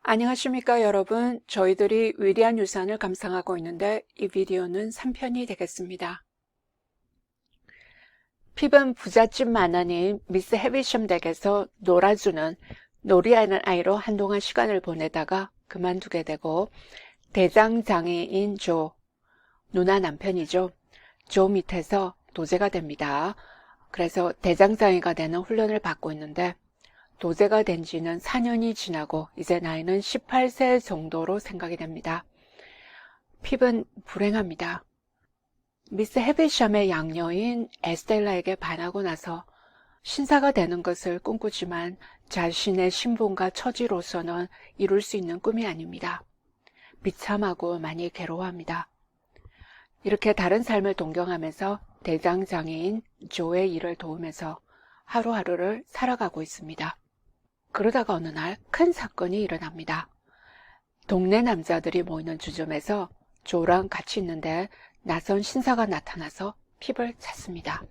안녕하십니까 여러분. 저희들이 위대한 유산을 감상하고 있는데 이 비디오는 3편이 되겠습니다. 핍은 부잣집 만화님 미스 해비섬 댁에서 놀아주는 놀이하는 아이로 한동안 시간을 보내다가 그만두게 되고 대장장애인 조, 누나 남편이죠. 조 밑에서 도제가 됩니다. 그래서 대장장애가 되는 훈련을 받고 있는데 도제가 된 지는 4년이 지나고 이제 나이는 18세 정도로 생각이 됩니다. 핍은 불행합니다. 미스 헤비샴의 양녀인 에스텔라에게 반하고 나서 신사가 되는 것을 꿈꾸지만 자신의 신분과 처지로서는 이룰 수 있는 꿈이 아닙니다. 비참하고 많이 괴로워합니다. 이렇게 다른 삶을 동경하면서 대장장애인 조의 일을 도우면서 하루하루를 살아가고 있습니다. 그러다가 어느 날 큰 사건이 일어납니다. 동네 남자들이 모이는 주점에서 조랑 같이 있는데 낯선 신사가 나타나서 핍을 찾습니다.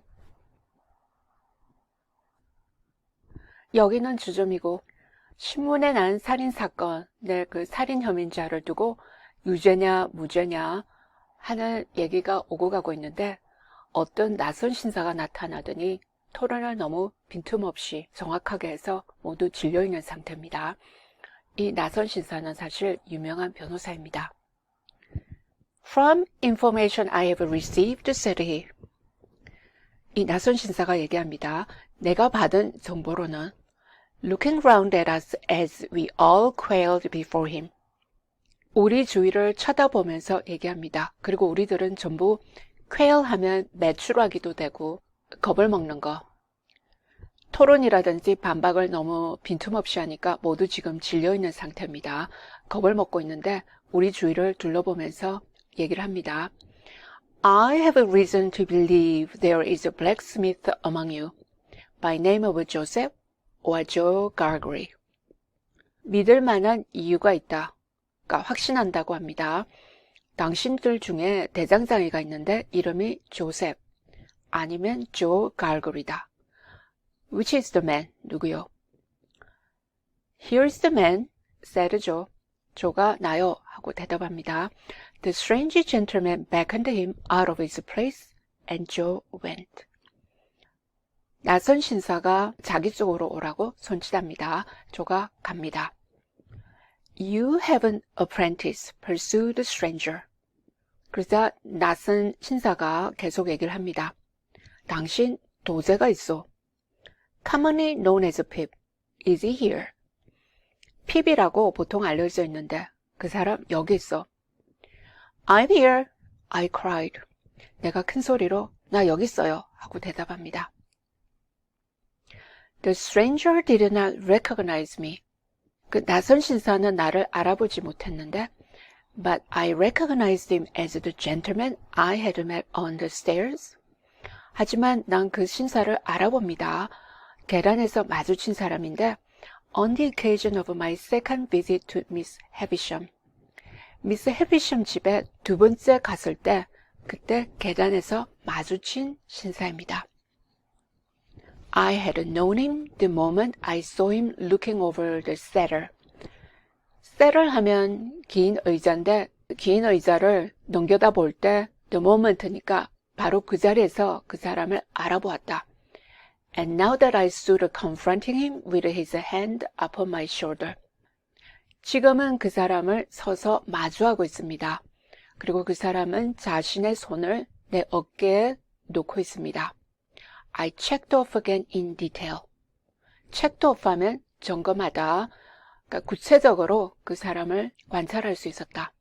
여기는 주점이고 신문에 난 살인사건의 그 살인 혐의자를 두고 유죄냐 무죄냐 하는 얘기가 오고 가고 있는데 어떤 낯선 신사가 나타나더니 토론을 너무 빈틈없이 정확하게 해서 모두 질려있는 상태입니다. 이 낯선 신사는 사실 유명한 변호사입니다. From information I have received, said he. 이 낯선 신사가 얘기합니다. 내가 받은 정보로는 Looking round at us as we all quailed before him. 우리 주위를 쳐다보면서 얘기합니다. 그리고 우리들은 전부 quail 하면 매출하기도 되고 겁을 먹는 거. 토론이라든지 반박을 너무 빈틈없이 하니까 모두 지금 질려있는 상태입니다. 겁을 먹고 있는데 우리 주위를 둘러보면서 얘기를 합니다. I have a reason to believe there is a blacksmith among you by name of Joseph or Joe Gargery. 믿을 만한 이유가 있다. 그러니까 확신한다고 합니다. 당신들 중에 대장장이가 있는데 이름이 조셉 아니면 조 갈거리다. Which is the man? 누구요? Here's the man, said Joe. 조가 나요 하고 대답합니다. The strange gentleman beckoned him out of his place and Joe went. 낯선 신사가 자기 쪽으로 오라고 손짓합니다. 조가 갑니다. You have an apprentice, pursued the stranger. 그러자 낯선 신사가 계속 얘기를 합니다. 당신 도제가 있어. Commonly known as Pip. Is he here? 핍이라고 보통 알려져 있는데 그 사람 여기 있어. I'm here, I cried. 내가 큰 소리로 나 여기 있어요 하고 대답합니다. The stranger did not recognize me. 그 낯선 신사는 나를 알아보지 못했는데 But I recognized him as the gentleman I had met on the stairs. 하지만 난 그 신사를 알아봅니다. 계단에서 마주친 사람인데 On the occasion of my second visit to Miss Havisham. 미스 해비섬 집에 두 번째 갔을 때 그때 계단에서 마주친 신사입니다. I had known him the moment I saw him looking over the settle. settle 하면 긴 의자인데 긴 의자를 넘겨다 볼 때 the moment니까 바로 그 자리에서 그 사람을 알아보았다. And now that I stood confronting him with his hand upon my shoulder. 지금은 그 사람을 서서 마주하고 있습니다. 그리고 그 사람은 자신의 손을 내 어깨에 놓고 있습니다. I checked off again in detail. checked off 하면 점검하다. 그러니까 구체적으로 그 사람을 관찰할 수 있었다.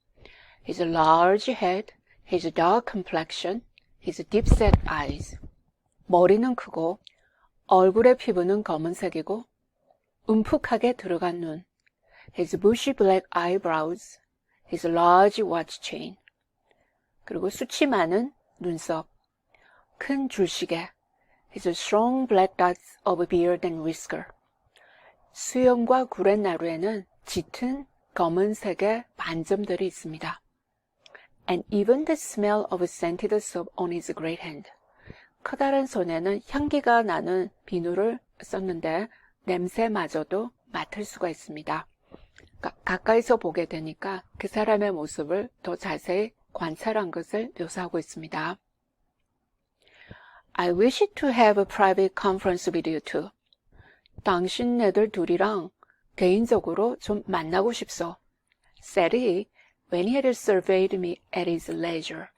His large head, his dark complexion, his deep-set eyes. 머리는 크고 얼굴의 피부는 검은색이고 움푹하게 들어간 눈. His bushy black eyebrows, his large watch chain. 그리고 수치 많은 눈썹, 큰 줄시계. His strong black dots of beard and whisker. 수염과 구렛나루에는 짙은 검은색의 반점들이 있습니다. And even the smell of scented soap on his great hand. 커다란 손에는 향기가 나는 비누를 썼는데 냄새마저도 맡을 수가 있습니다. 가까이서 보게 되니까 그 사람의 모습을 더 자세히 관찰한 것을 묘사하고 있습니다. I wish to have a private conference with you too. 당신네들 둘이랑 개인적으로 좀 만나고 싶소. said he when he had surveyed me at his leisure.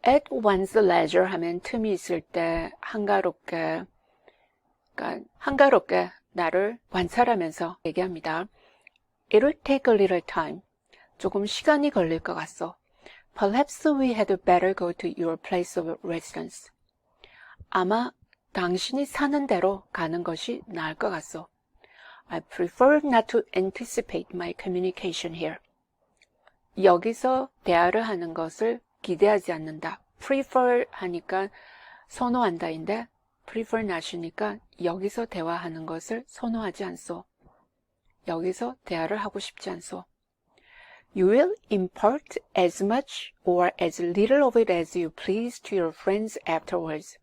At one's leisure 하면 틈이 있을 때 한가롭게 나를 관찰하면서 얘기합니다. It'll take a little time. 조금 시간이 걸릴 것 같소. Perhaps we had better go to your place of residence. 아마 당신이 사는 데로 가는 것이 나을 것 같소. I prefer not to anticipate my communication here. 여기서 대화를 하는 것을 기대하지 않는다. prefer 하니까 선호한다인데 prefer not이니까 여기서 대화하는 것을 선호하지 않소. 여기서 대화를 하고 싶지 않소. You will impart as much or as little of it as you please to your friends afterwards.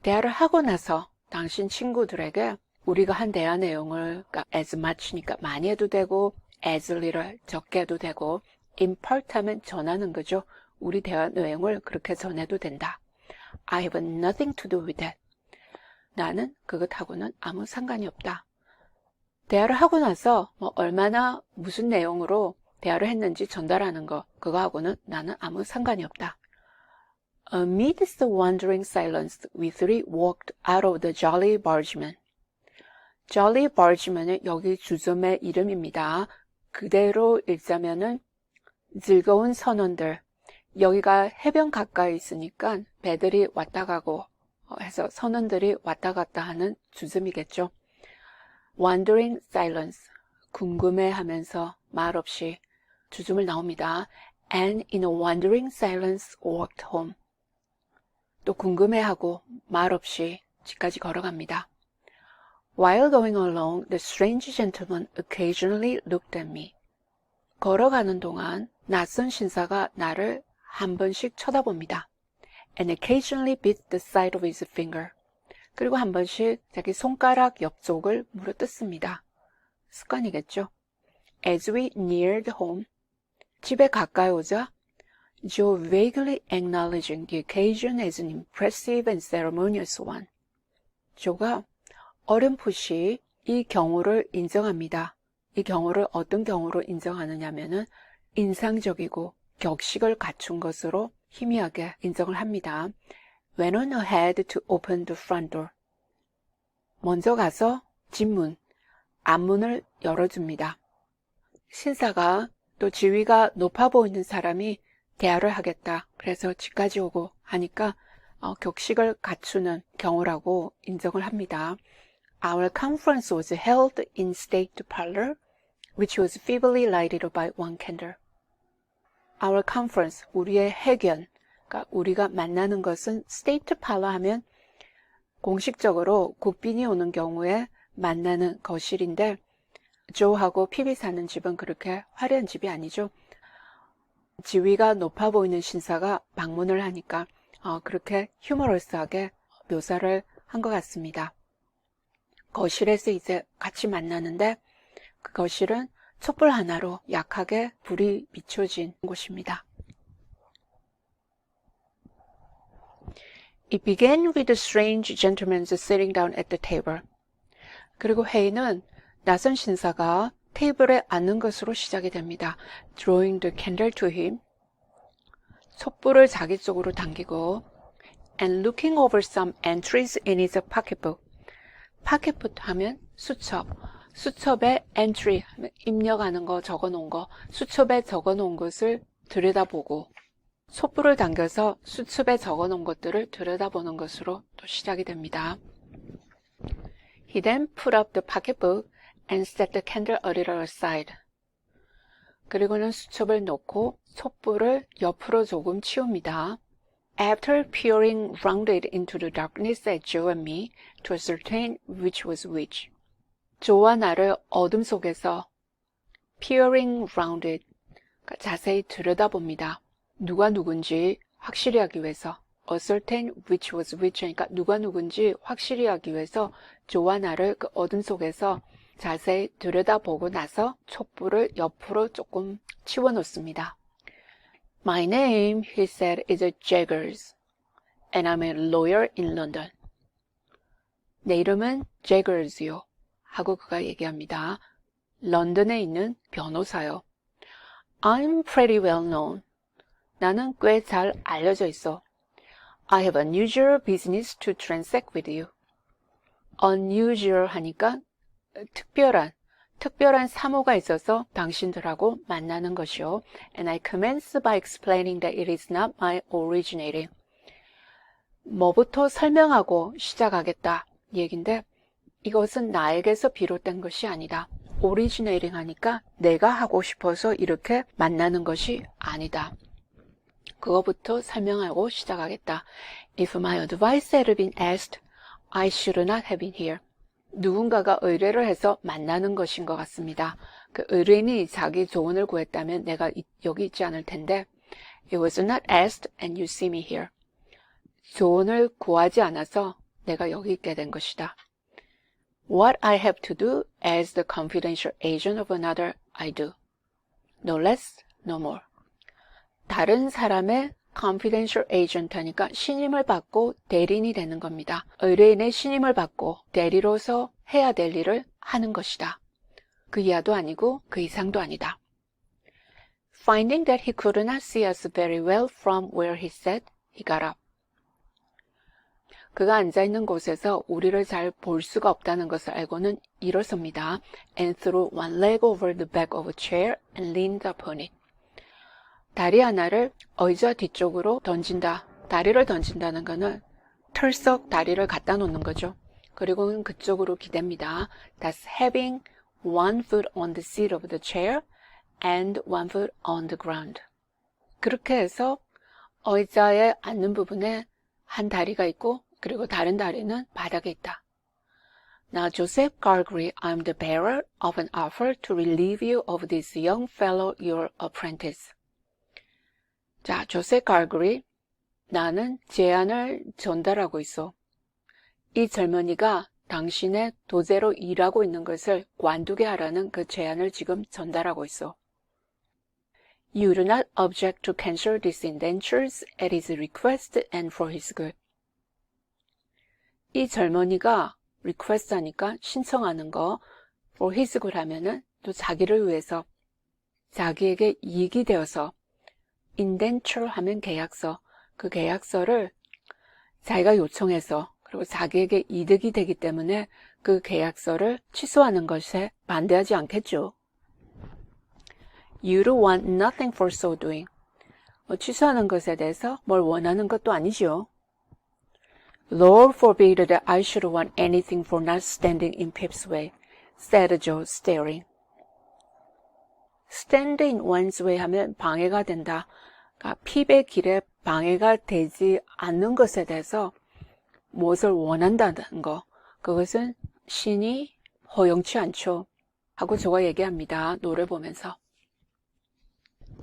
대화를 하고 나서 당신 친구들에게 우리가 한 대화 내용을 as much니까 많이 해도 되고 as little 적게 해도 되고 impart 하면 전하는 거죠. 우리 대화 내용을 그렇게 전해도 된다. I have nothing to do with that. 나는 그것하고는 아무 상관이 없다. 대화를 하고 나서 얼마나 무슨 내용으로 대화를 했는지 전달하는 거 그거하고는 나는 아무 상관이 없다. Amidst the wondering silence, we three walked out of the Jolly Bargeman. Jolly Bargeman은 여기 주점의 이름입니다. 그대로 읽자면은 즐거운 선원들. 여기가 해변 가까이 있으니까 배들이 왔다 가고 해서 선원들이 왔다 갔다 하는 주점이겠죠. Wandering silence. 궁금해하면서 말없이 주점을 나옵니다. And in a wandering silence walked home. 또 궁금해하고 말없이 집까지 걸어갑니다. While going along, the strange gentleman occasionally looked at me. 걸어가는 동안 낯선 신사가 나를 한 번씩 쳐다봅니다. And occasionally bit the side of his finger. 그리고 한 번씩 자기 손가락 옆쪽을 물어뜯습니다. 습관이겠죠. As we neared home, 집에 가까이 오자 Joe vaguely acknowledging the occasion as an impressive and ceremonious one. 조가 어렴풋이 이 경우를 인정합니다. 이 경우를 어떤 경우로 인정하느냐면은 인상적이고 격식을 갖춘 것으로 희미하게 인정을 합니다. Went on ahead to open the front door. 먼저 가서 집문, 앞문을 열어줍니다. 신사가 또 지위가 높아 보이는 사람이 대화를 하겠다. 그래서 집까지 오고 하니까 격식을 갖추는 경우라고 인정을 합니다. Our conference was held in state parlor, which was feebly lighted by one candle. Our conference, 우리의 회견, 그러니까 우리가 만나는 것은 state parlor 하면 공식적으로 국빈이 오는 경우에 만나는 거실인데 조하고 피비 사는 집은 그렇게 화려한 집이 아니죠. 지위가 높아 보이는 신사가 방문을 하니까 그렇게 휴머러스하게 묘사를 한 것 같습니다. 거실에서 이제 같이 만나는데 그 거실은 촛불 하나로 약하게 불이 비춰진 곳입니다. It began with the strange gentleman sitting down at the table. 그리고 회의는 낯선 신사가 테이블에 앉는 것으로 시작이 됩니다. Drawing the candle to him. 촛불을 자기 쪽으로 당기고 and looking over some entries in his pocketbook. pocketbook 하면 수첩. 수첩에 entry 하면 입력하는 거 적어놓은 거. 수첩에 적어놓은 것을 들여다보고 촛불을 당겨서 수첩에 적어놓은 것들을 들여다보는 것으로 또 시작이 됩니다. He then put up the pocketbook and set the candle a little aside. 그리고는 수첩을 놓고 촛불을 옆으로 조금 치웁니다. After peering round it into the darkness at Joe and me to ascertain which was which. 조와 나를 어둠 속에서 peering round it, 자세히 들여다봅니다. 누가 누군지 확실히 하기 위해서 ascertain which was which, 그러니까 누가 누군지 확실히 하기 위해서 조와 나를 그 어둠 속에서 자세히 들여다보고 나서 촛불을 옆으로 조금 치워놓습니다. My name, he said, is Jaggers, and I'm a lawyer in London. 내 이름은 Jaggers요. 하고 그가 얘기합니다. 런던에 있는 변호사요. I'm pretty well known. 나는 꽤 잘 알려져 있어. I have unusual business to transact with you. unusual 하니까 특별한 사무가 있어서 당신들하고 만나는 것이요. And I commence by explaining that it is not my originating. 뭐부터 설명하고 시작하겠다 얘긴데 이것은 나에게서 비롯된 것이 아니다. originating 하니까 내가 하고 싶어서 이렇게 만나는 것이 아니다. 그거부터 설명하고 시작하겠다. If my advice had been asked, I should not have been here. 누군가가 의뢰를 해서 만나는 것인 것 같습니다. 그 의뢰인이 자기 조언을 구했다면 내가 여기 있지 않을 텐데 It was not asked and you see me here. 조언을 구하지 않아서 내가 여기 있게 된 것이다. What I have to do as the confidential agent of another, I do. No less, no more. 다른 사람의 confidential agent 하니까 신임을 받고 대리인이 되는 겁니다. 의뢰인의 신임을 받고 대리로서 해야 될 일을 하는 것이다. 그 이하도 아니고 그 이상도 아니다. Finding that he could not see us very well from where he sat, he got up. 그가 앉아있는 곳에서 우리를 잘 볼 수가 없다는 것을 알고는 일어섭니다. And threw one leg over the back of a chair and leaned upon it. 다리 하나를 의자 뒤쪽으로 던진다. 다리를 던진다는 것은 털썩 다리를 갖다 놓는 거죠. 그리고는 그쪽으로 기댑니다. That's having one foot on the seat of the chair and one foot on the ground. 그렇게 해서 의자에 앉는 부분에 한 다리가 있고 그리고 다른 다리는 바닥에 있다. Now, Joseph Gargery, I'm the bearer of an offer to relieve you of this young fellow, your apprentice. 자, 조셉 갈그리, 나는 제안을 전달하고 있어. 이 젊은이가 당신의 도제로 일하고 있는 것을 관두게 하라는 그 제안을 지금 전달하고 있어. You do not object to cancel these indentures at his request and for his good. 이 젊은이가 request 하니까 신청하는 거 for his good 하면은 또 자기를 위해서 자기에게 이익이 되어서 indenture 하면 계약서 그 계약서를 자기가 요청해서 그리고 자기에게 이득이 되기 때문에 그 계약서를 취소하는 것에 반대하지 않겠죠. You don't want nothing for so doing. 취소하는 것에 대해서 뭘 원하는 것도 아니죠. Lord forbid that I should want anything for not standing in Pip's way, said Joe, staring. Stand in one's way 하면 방해가 된다. 그러니까 핍의 길에 방해가 되지 않는 것에 대해서 무엇을 원한다는 거, 그것은 신이 허용치 않죠. 하고 저가 얘기합니다. 노래 보면서.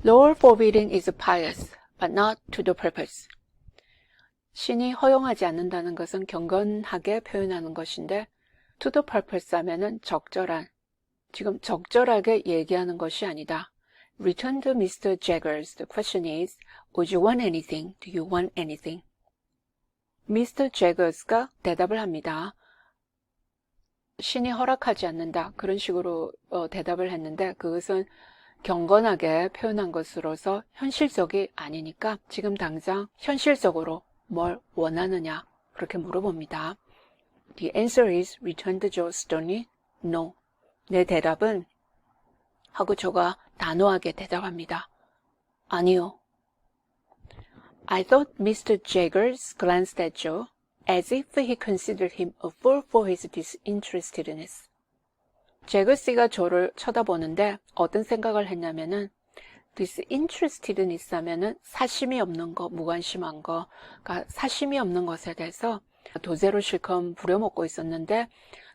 Lord forbidding is pious, but not to the purpose. 신이 허용하지 않는다는 것은 경건하게 표현하는 것인데 to the purpose 하면은 적절한, 지금 적절하게 얘기하는 것이 아니다. Return to Mr. Jaggers. The question is, would you want anything? Do you want anything? Mr. Jaggers가 대답을 합니다. 신이 허락하지 않는다. 그런 식으로 대답을 했는데 그것은 경건하게 표현한 것으로서 현실적이 아니니까 지금 당장 현실적으로 뭘 원하느냐 그렇게 물어봅니다. The answer is, returned Joe sternly, no. 내 대답은 하고 저가 단호하게 대답합니다. 아니요. I thought Mr. Jaggers glanced at Joe as if he considered him a fool for his disinterestedness. 제거씨가 저를 쳐다보는데 어떤 생각을 했냐면은 disinterestedness 하면은 사심이 없는 거, 무관심한 거, 그러니까 사심이 없는 것에 대해서 도제로 실컷 부려먹고 있었는데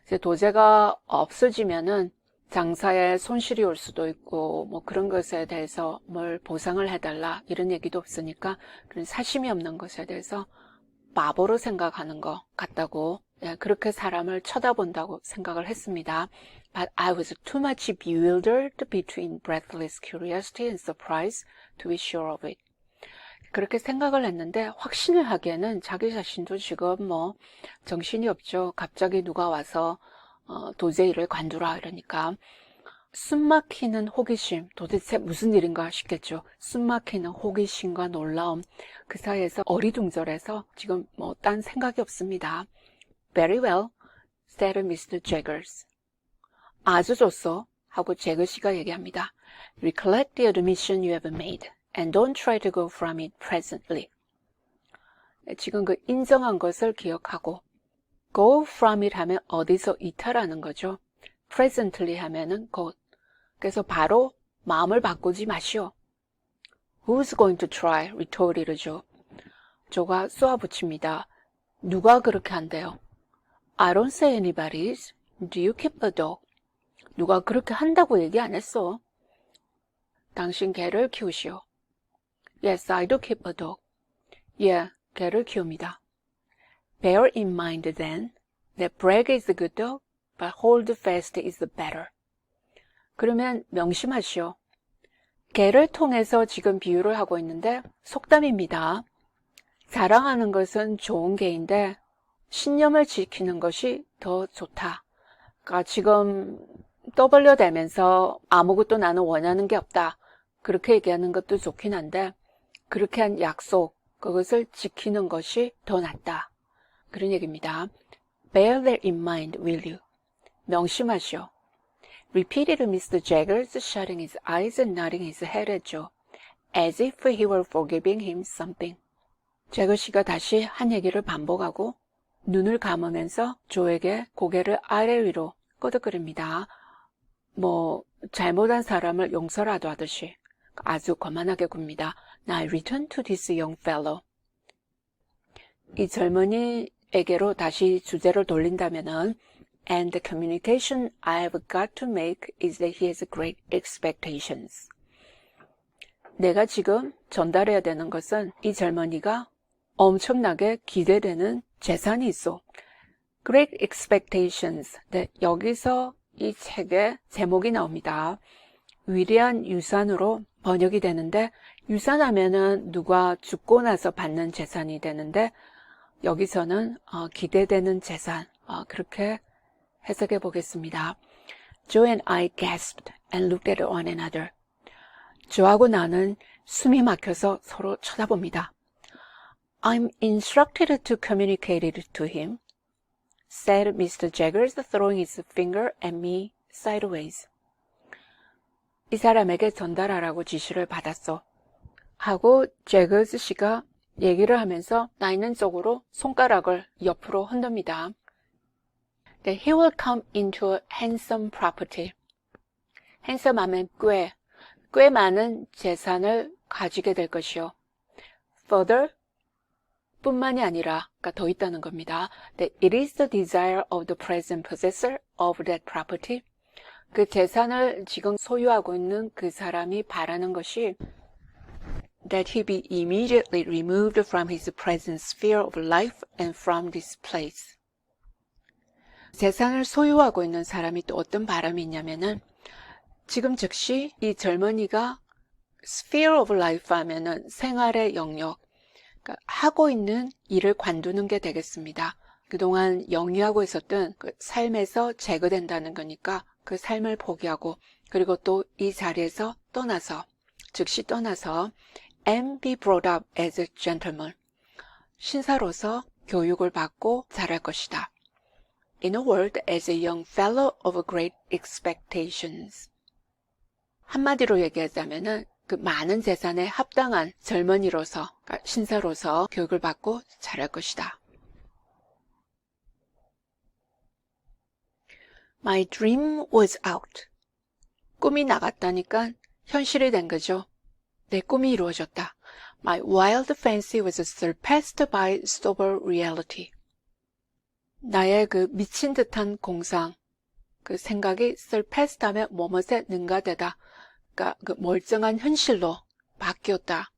이제 도제가 없어지면은 장사에 손실이 올 수도 있고 뭐 그런 것에 대해서 뭘 보상을 해달라 이런 얘기도 없으니까 그런 사심이 없는 것에 대해서 바보로 생각하는 것 같다고, 그렇게 사람을 쳐다본다고 생각을 했습니다. but I was too much bewildered between breathless curiosity and surprise to be sure of it. 그렇게 생각을 했는데 확신을 하기에는 자기 자신도 지금 뭐 정신이 없죠. 갑자기 누가 와서 도제이를 관두라 이러니까 숨막히는 호기심, 도대체 무슨 일인가 싶겠죠. 숨막히는 호기심과 놀라움, 그 사이에서 어리둥절해서 지금 뭐 딴 생각이 없습니다. Very well, said Mr. Jaggers. 아주 좋소 하고 제거 씨가 얘기합니다. Recollect the admission you have made and don't try to go from it presently. 지금 그 인정한 것을 기억하고 go from it 하면 어디서 이탈하는 거죠. presently 하면은 곧. 그래서 바로 마음을 바꾸지 마시오. Who's going to try? retorted Joe. 조가 쏘아붙입니다. 누가 그렇게 한대요? I don't say anybody is. Do you keep a dog? 누가 그렇게 한다고 얘기 안 했어. 당신 개를 키우시오. Yes, I do keep a dog. 예, 개를 키웁니다. Bear in mind then that Bragg is a good dog, but Holdfast is better. 그러면 명심하시오. 개를 통해서 지금 비유를 하고 있는데 속담입니다. 자랑하는 것은 좋은 개인데 신념을 지키는 것이 더 좋다. 그러니까 지금 떠벌려대면서 아무것도 나는 원하는 게 없다. 그렇게 얘기하는 것도 좋긴 한데 그렇게 한 약속, 그것을 지키는 것이 더 낫다. 그런 얘기입니다. Bear that in mind, will you? 명심하시오. Repeated Mr. Jaggers, shutting his eyes and nodding his head at Joe, as if he were forgiving him something. 제거 씨가 다시 한 얘기를 반복하고 눈을 감으면서 조에게 고개를 아래 위로 끄덕거립니다. 뭐 잘못한 사람을 용서라도 하듯이 아주 거만하게 굽니다. Now I return to this young fellow. 이 젊은이에게로 다시 주제를 돌린다면은 And the communication I've got to make is that he has great expectations. 내가 지금 전달해야 되는 것은 이 젊은이가 엄청나게 기대되는 재산이 있어. Great expectations. 네, 여기서 이 책의 제목이 나옵니다. 위대한 유산으로 번역이 되는데 유산하면은 누가 죽고 나서 받는 재산이 되는데 여기서는 기대되는 재산 그렇게 해석해 보겠습니다. Joe and I gasped and looked at one another. 조하고 나는 숨이 막혀서 서로 쳐다봅니다. I'm instructed to communicate it to him, said Mr. Jaggers, throwing his finger at me sideways. 이 사람에게 전달하라고 지시를 받았어. 하고 제거스 씨가 얘기를 하면서 나 있는 쪽으로 손가락을 옆으로 흔듭니다. That he will come into a handsome property. handsome 하면 꽤 많은 재산을 가지게 될 것이요. Further, 뿐만이 아니라 더 있다는 겁니다. That it is the desire of the present possessor of that property. 그 재산을 지금 소유하고 있는 그 사람이 바라는 것이 that he be immediately removed from his present sphere of life and from this place. 재산을 소유하고 있는 사람이 또 어떤 바람이 있냐면은 지금 즉시 이 젊은이가 sphere of life 하면은 생활의 영역, 그러니까 하고 있는 일을 관두는 게 되겠습니다. 그동안 영위하고 있었던 그 삶에서 제거된다는 거니까 그 삶을 포기하고 그리고 또 이 자리에서 떠나서 즉시 떠나서 and be brought up as a gentleman. 신사로서 교육을 받고 자랄 것이다. In a word, as a young fellow of great expectations. 한마디로 얘기하자면은 그 많은 재산에 합당한 젊은이로서, 그러니까 신사로서 교육을 받고 자랄 것이다. My dream was out. 꿈이 나갔다니까 현실이 된 거죠. 내 꿈이 이루어졌다. My wild fancy was surpassed by sober reality. 나의 그 미친 듯한 공상, 그 생각이 surpassed 하면 뭐뭇에 능가되다. 그러니까 그 멀쩡한 현실로 바뀌었다.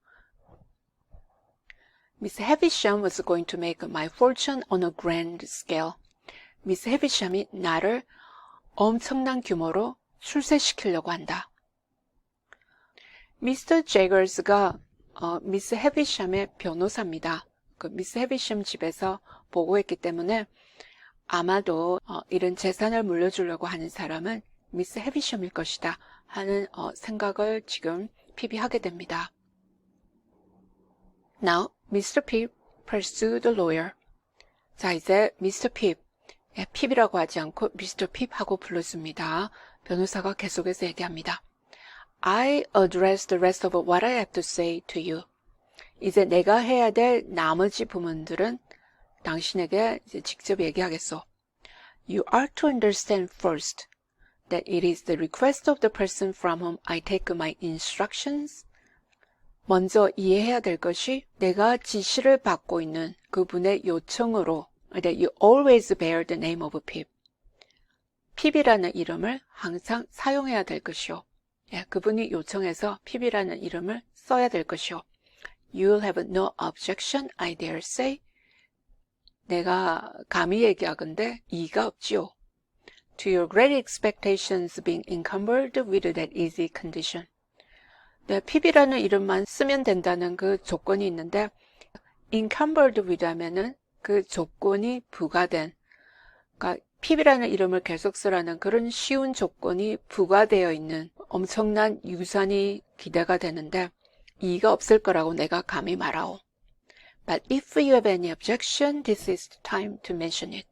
Miss Havisham was going to make my fortune on a grand scale. Miss Havisham이 나를 엄청난 규모로 출세시키려고 한다. 미스터 제거스가 미스 헤비샴의 변호사입니다. 그 미스 헤비샴 집에서 보고했기 때문에 아마도 이런 재산을 물려주려고 하는 사람은 미스 헤비샴일 것이다 하는 생각을 지금 핍이 하게 됩니다. Now, Mr. Pip pursued the lawyer. 자, 이제 Mr. Pip, 핍이라고 하지 않고 Mr. Pip 하고 불렀습니다. 변호사가 계속해서 얘기합니다. I address the rest of what I have to say to you. 이제 내가 해야 될 나머지 부분들은 당신에게 이제 직접 얘기하겠소. You are to understand first that it is the request of the person from whom I take my instructions. 먼저 이해해야 될 것이 내가 지시를 받고 있는 그분의 요청으로 that you always bear the name of Pip. 핍이라는 이름을 항상 사용해야 될 것이요. 그분이 요청해서 핍이라는 이름을 써야 될 것이요. You'll have no objection, I dare say. 내가 감히 얘기하건대 이의가 없지요. To your great expectations being encumbered with that easy condition. 네, 핍이라는 이름만 쓰면 된다는 그 조건이 있는데 encumbered with 하면은 그 조건이 부과된, 그러니까 핍이라는 이름을 계속 쓰라는 그런 쉬운 조건이 부과되어 있는 엄청난 유산이 기대가 되는데 이의가 없을 거라고 내가 감히 말하오. But if you have any objection, this is the time to mention it.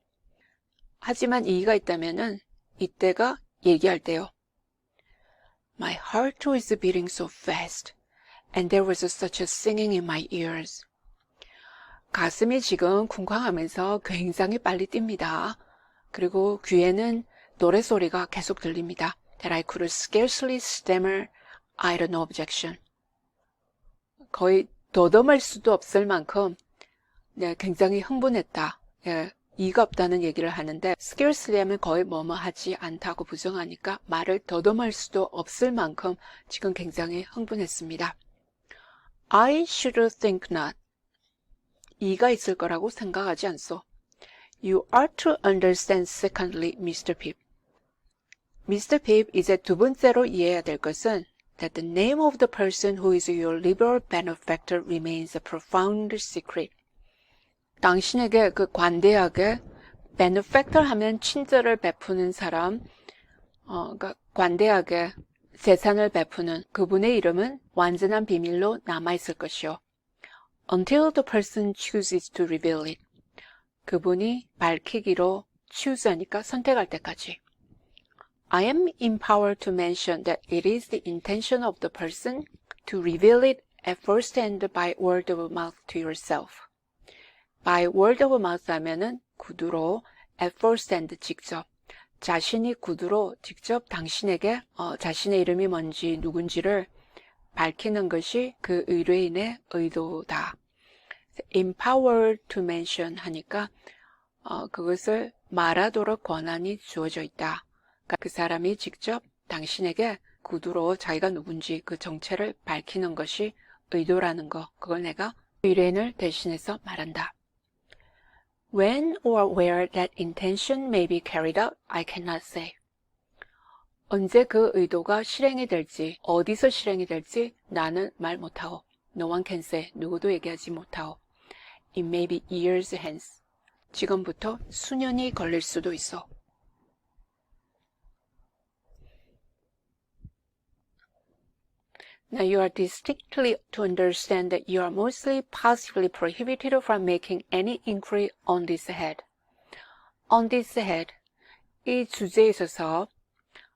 하지만 이의가 있다면은 이때가 얘기할 때요. My heart was beating so fast, and there was such a singing in my ears. 가슴이 지금 쿵쾅하면서 굉장히 빨리 뜁니다. 그리고 귀에는 노래소리가 계속 들립니다. That I could scarcely stammer, I had no objection. 거의 더듬을 수도 없을 만큼 굉장히 흥분했다. 이의가 없다는 얘기를 하는데 scarcely 하면 거의 뭐뭐 하지 않다고 부정하니까 말을 더듬을 수도 없을 만큼 지금 굉장히 흥분했습니다. I should think not. 이의가 있을 거라고 생각하지 않소. You are to understand secondly, Mr. Pip. Mr. Pip, 이제 두 번째로 이해해야 될 것은 that the name of the person who is your liberal benefactor remains a profound secret. 당신에게 그 관대하게 benefactor 하면 친절을 베푸는 사람, 그러니까 관대하게 재산을 베푸는 그분의 이름은 완전한 비밀로 남아있을 것이요. Until the person chooses to reveal it. 그분이 밝히기로 choose하니까 선택할 때까지. I am empowered to mention that it is the intention of the person to reveal it at first hand by word of mouth to yourself. By word of mouth 하면은 구두로, at first hand 직접, 자신이 구두로 직접 당신에게 자신의 이름이 뭔지 누군지를 밝히는 것이 그 의뢰인의 의도다. Empowered to mention 하니까 그것을 말하도록 권한이 주어져 있다. 그러니까 그 사람이 직접 당신에게 구두로 자기가 누군지 그 정체를 밝히는 것이 의도라는 거. 그걸 내가 의뢰인을 대신해서 말한다. When or where that intention may be carried out, I cannot say. 언제 그 의도가 실행이 될지, 어디서 실행이 될지 나는 말 못하오. No one can say. 누구도 얘기하지 못하오. It may be years hence. 지금부터 수년이 걸릴 수도 있어. Now you are distinctly to understand that you are mostly positively prohibited from making any inquiry on this head. On this head. 이 주제에 있어서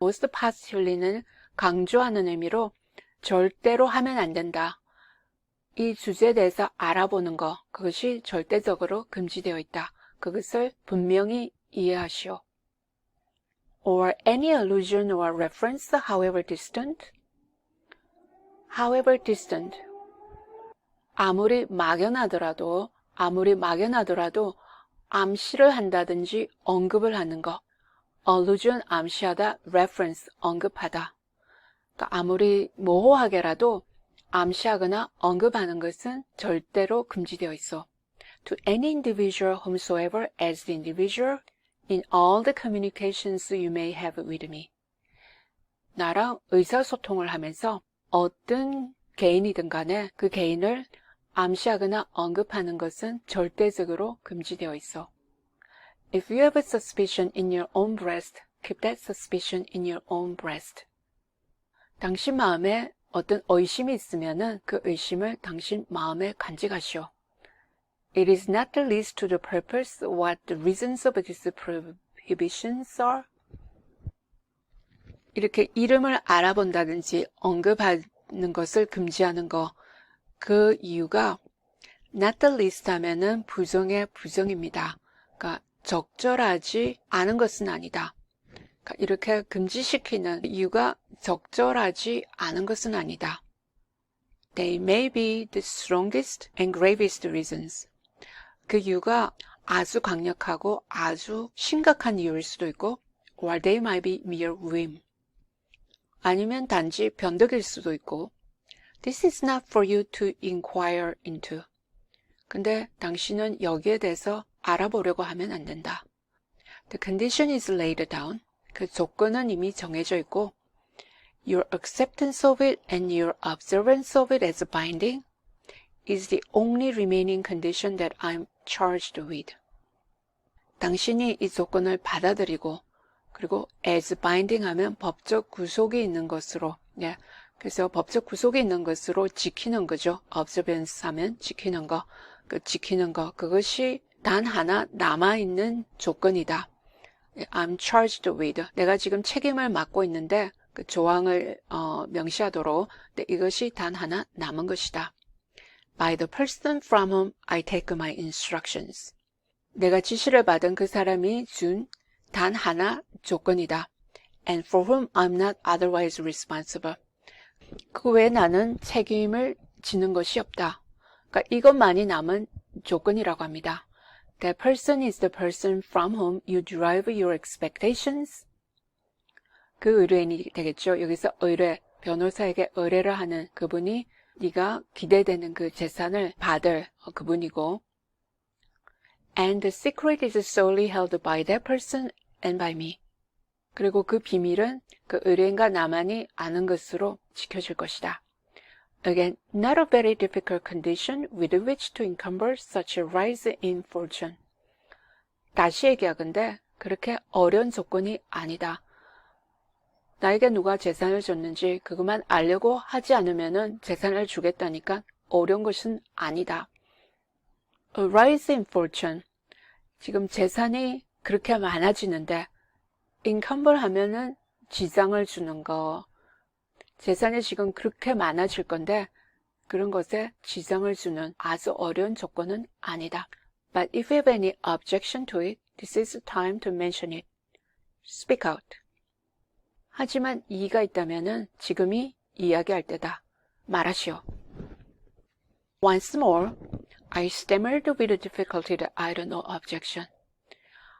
most positively는 강조하는 의미로 절대로 하면 안 된다. 이 주제에 대해서 알아보는 것, 그것이 절대적으로 금지되어 있다. 그것을 분명히 이해하시오. Or any allusion or reference, however distant. However distant. 아무리 막연하더라도 암시를 한다든지 언급을 하는 것. allusion, 암시하다, reference, 언급하다. 그러니까 아무리 모호하게라도 암시하거나 언급하는 것은 절대로 금지되어 있어. To any individual whomsoever as the individual in all the communications you may have with me. 나랑 의사소통을 하면서 어떤 개인이든 간에 그 개인을 암시하거나 언급하는 것은 절대적으로 금지되어 있어. If you have a suspicion in your own breast, keep that suspicion in your own breast. 당신 마음에 어떤 의심이 있으면은 그 의심을 당신 마음에 간직하시오. It is not the least to the purpose what the reasons of these prohibitions are. 이렇게 이름을 알아본다든지 언급하는 것을 금지하는 거, 그 이유가 not the least 하면은 부정의 부정입니다. 그러니까 적절하지 않은 것은 아니다. 그러니까 이렇게 금지시키는 이유가 적절하지 않은 것은 아니다. They may be the strongest and gravest reasons. 그 이유가 아주 강력하고 아주 심각한 이유일 수도 있고, or they might be mere whim. 아니면 단지 변덕일 수도 있고, This is not for you to inquire into. 근데 당신은 여기에 대해서 알아보려고 하면 안 된다. The condition is laid down. 그 조건은 이미 정해져 있고, Your acceptance of it and your observance of it as binding is the only remaining condition that I'm charged with. 당신이 이 조건을 받아들이고, 그리고 as binding 하면 법적 구속이 있는 것으로, 그래서 법적 구속이 있는 것으로 지키는 거죠. observance 하면 지키는 거, 지키는 거, 그것이 단 하나 남아있는 조건이다. I'm charged with. 내가 지금 책임을 맡고 있는데 그 조항을 명시하도록 이것이 단 하나 남은 것이다. By the person from whom I take my instructions. 내가 지시를 받은 그 사람이 준 단 하나 조건이다. And for whom I'm not otherwise responsible. 그 외에 나는 책임을 지는 것이 없다. 그러니까 이것만이 남은 조건이라고 합니다. That person is the person from whom you derive your expectations. 그 의뢰인이 되겠죠. 여기서 의뢰, 변호사에게 의뢰를 하는 그분이 네가 기대되는 그 재산을 받을 그분이고, And the secret is solely held by that person and by me. 그리고 그 비밀은 그 의뢰인과 나만이 아는 것으로 지켜질 것이다. Again, not a very difficult condition with which to encumber such a rise in fortune. 다시 얘기하건대 그렇게 어려운 조건이 아니다. 나에게 누가 재산을 줬는지 그것만 알려고 하지 않으면은 재산을 주겠다니까 어려운 것은 아니다. A rise in fortune. 지금 재산이 그렇게 많아지는데 encumber 하면은 지장을 주는 거. 재산이 지금 그렇게 많아질 건데 그런 것에 지장을 주는 아주 어려운 조건은 아니다. But if you have any objection to it, this is the time to mention it. Speak out. 하지만 이의가 있다면은 지금이 이야기할 때다. 말하시오. Once more, I stammered with a difficulty that I had no objection.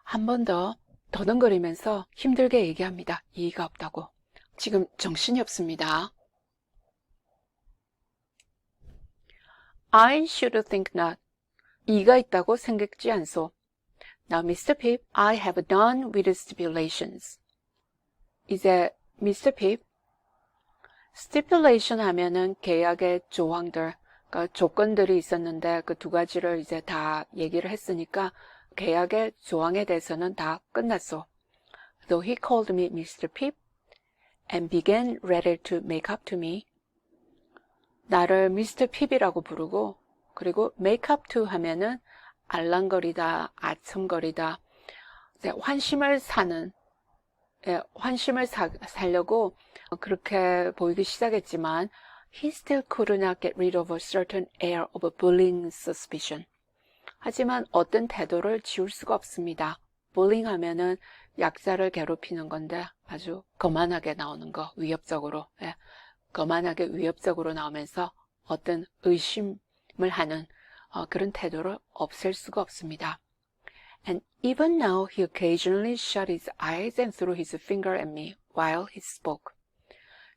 한 번 더 더듬거리면서 힘들게 얘기합니다. 이의가 없다고. 지금 정신이 없습니다. I should think not. 이의가 있다고 생각지 않소. Now, Mr. Pip, I have done with the stipulations. 이제 Mr. Pip, stipulation 하면은 계약의 조항들, 그러니까 조건들이 있었는데 그 두 가지를 이제 다 얘기를 했으니까 계약의 조항에 대해서는 다 끝났어. Though he called me Mr. Pip and began rather to make up to me. 나를 Mr. Pip이라고 부르고 그리고 make up to 하면은 알랑거리다, 아첨거리다, 환심을 사는, 환심을 살려고 그렇게 보이기 시작했지만 he still could not get rid of a certain air of bullying suspicion. 하지만 어떤 태도를 지울 수가 없습니다. bullying 하면은 약자를 괴롭히는 건데 아주 거만하게 나오는 거, 위협적으로. 거만하게 위협적으로 나오면서 어떤 의심을 하는 그런 태도를 없앨 수가 없습니다. And even now he occasionally shut his eyes and threw his finger at me while he spoke.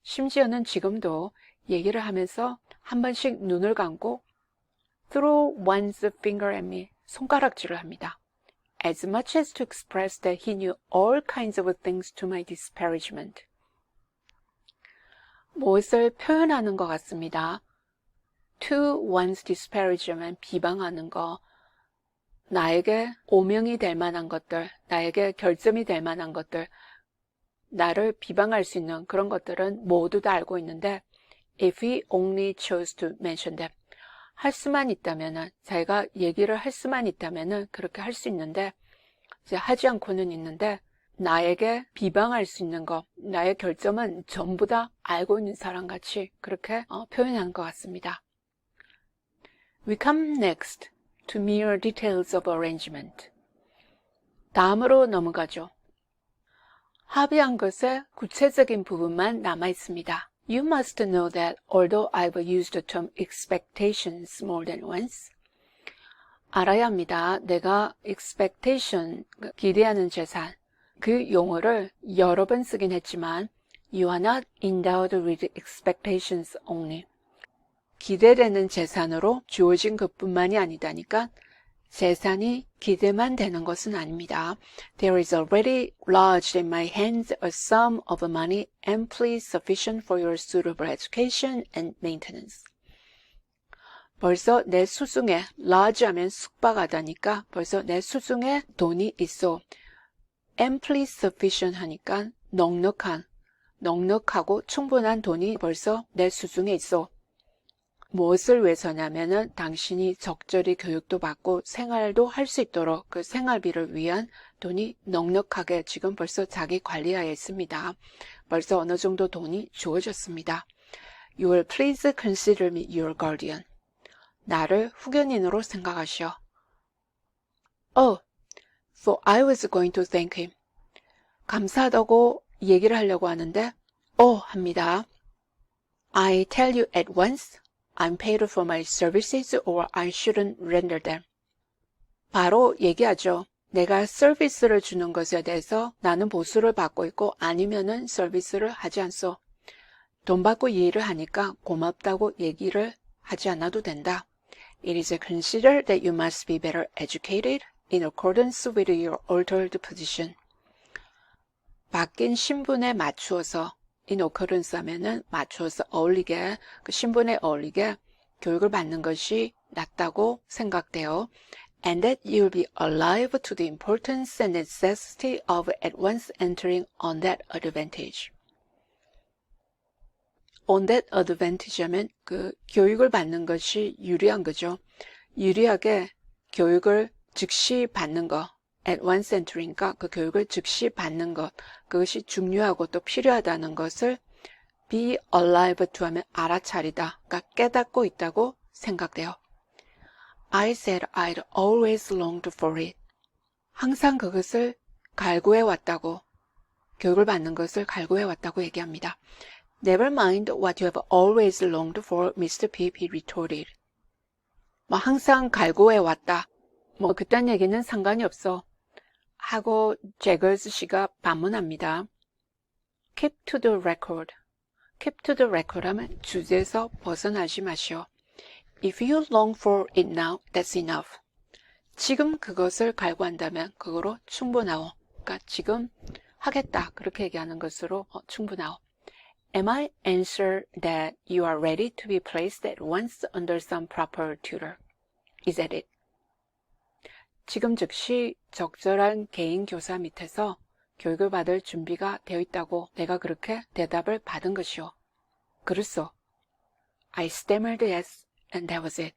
심지어는 지금도 얘기를 하면서 한 번씩 눈을 감고 threw one's finger at me, 손가락질을 합니다. as much as to express that he knew all kinds of things to my disparagement. 무엇을 표현하는 것 같습니다. To one's disparagement, 비방하는 거, 나에게 오명이 될 만한 것들, 나에게 결점이 될 만한 것들, 나를 비방할 수 있는 그런 것들은 모두 다 알고 있는데 if he only chose to mention them, 할 수만 있다면은, 자기가 얘기를 할 수만 있다면은 그렇게 할 수 있는데 이제 하지 않고는 있는데 나에게 비방할 수 있는 거, 나의 결점은 전부 다 알고 있는 사람같이 그렇게 표현하는 것 같습니다. We come next to mere details of arrangement. 다음으로 넘어가죠. 합의한 것의 구체적인 부분만 남아 있습니다. You must know that although I've used the term expectations more than once, 알아야 합니다. 내가 expectation, 기대하는 재산, 그 용어를 여러 번 쓰긴 했지만 You are not endowed with expectations only. 기대되는 재산으로 주어진 것뿐만이 아니다니까 재산이 기대만 되는 것은 아닙니다. There is already lodged in my hands a sum of money amply sufficient for your suitable education and maintenance. 벌써 내 수중에, lodge 하면 숙박하다니까 벌써 내 수중에 돈이 있어. amply sufficient 하니까 넉넉하고 충분한 돈이 벌써 내 수중에 있어. 무엇을 위해서냐면은 당신이 적절히 교육도 받고 생활도 할 수 있도록 그 생활비를 위한 돈이 넉넉하게 지금 벌써 자기 관리하에 있습니다. 벌써 어느 정도 돈이 주어졌습니다. You will please consider me your guardian. 나를 후견인으로 생각하시오. Oh, so I was going to thank him. 감사하다고 얘기를 하려고 하는데 합니다. I tell you at once. I'm paid for my services or I shouldn't render them. 바로 얘기하죠. 내가 서비스를 주는 것에 대해서 나는 보수를 받고 있고 아니면은 서비스를 하지 않소. 돈 받고 이 일을 하니까 고맙다고 얘기를 하지 않아도 된다. It is considered that you must be better educated in accordance with your altered position. 바뀐 신분에 맞추어서 in occurrence 하면은 맞추어서 어울리게, 그 신분에 어울리게 교육을 받는 것이 낫다고 생각돼요. And that you will be alive to the importance and necessity of at once entering on that advantage. On that advantage 하면 그 교육을 받는 것이 유리한 거죠. 유리하게 교육을 즉시 받는 거. at once entering과 그 교육을 즉시 받는 것, 그것이 중요하고 또 필요하다는 것을 be alive to 하면 알아차리다, 그러니까 깨닫고 있다고 생각돼요. I said I'd always longed for it. 항상 그것을 갈구해 왔다고, 교육을 받는 것을 갈구해 왔다고 얘기합니다. Never mind what you have always longed for, Mr. Pip, he retorted. 항상 갈구해 왔다. 그딴 얘기는 상관이 없어. 하고 제거스 씨가 반문합니다. Keep to the record. Keep to the record 하면 주제에서 벗어나지 마시오. If you long for it now, that's enough. 지금 그것을 갈구한다면 그거로 충분하오. 그러니까 지금 하겠다. 그렇게 얘기하는 것으로 충분하오. Am I answer that you are ready to be placed at once under some proper tutor? Is that it? 지금 즉시 적절한 개인 교사 밑에서 교육을 받을 준비가 되어 있다고 내가 그렇게 대답을 받은 것이오. 그랬소. I stammered yes, and that was it.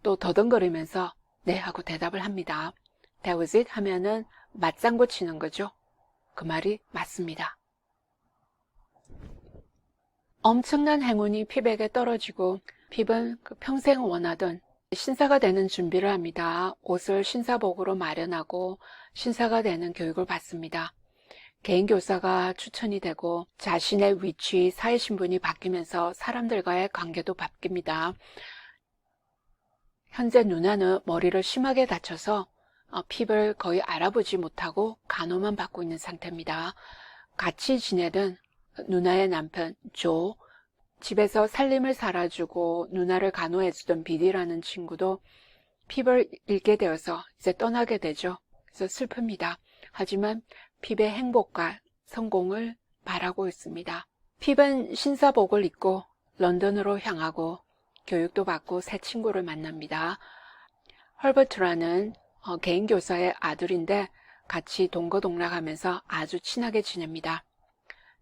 또 더듬거리면서 네 하고 대답을 합니다. That was it 하면은 맞장구 치는 거죠. 그 말이 맞습니다. 엄청난 행운이 핍에게 떨어지고 핍은 평생 원하던 신사가 되는 준비를 합니다. 옷을 신사복으로 마련하고 신사가 되는 교육을 받습니다. 개인 교사가 추천이 되고 자신의 위치, 사회신분이 바뀌면서 사람들과의 관계도 바뀝니다. 현재 누나는 머리를 심하게 다쳐서 핍을 거의 알아보지 못하고 간호만 받고 있는 상태입니다. 같이 지내던 누나의 남편 조, 집에서 살림을 살아주고 누나를 간호해주던 비디라는 친구도 핍을 잃게 되어서 이제 떠나게 되죠. 그래서 슬픕니다. 하지만 핍의 행복과 성공을 바라고 있습니다. 핍은 신사복을 입고 런던으로 향하고 교육도 받고 새 친구를 만납니다. 헐버트라는 개인 교사의 아들인데 같이 동거동락하면서 아주 친하게 지냅니다.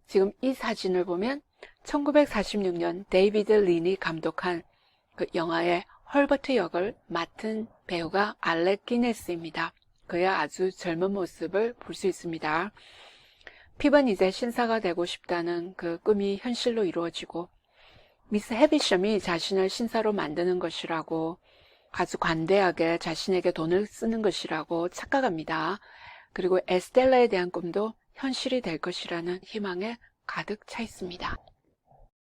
지금 이 사진을 보면 1946년 데이비드 린이 감독한 그 영화의 헐버트 역을 맡은 배우가 알렉 기네스입니다. 그의 아주 젊은 모습을 볼 수 있습니다. 핍은 이제 신사가 되고 싶다는 그 꿈이 현실로 이루어지고 미스 헤비섬이 자신을 신사로 만드는 것이라고 아주 관대하게 자신에게 돈을 쓰는 것이라고 착각합니다. 그리고 에스텔라에 대한 꿈도 현실이 될 것이라는 희망에 가득 차 있습니다.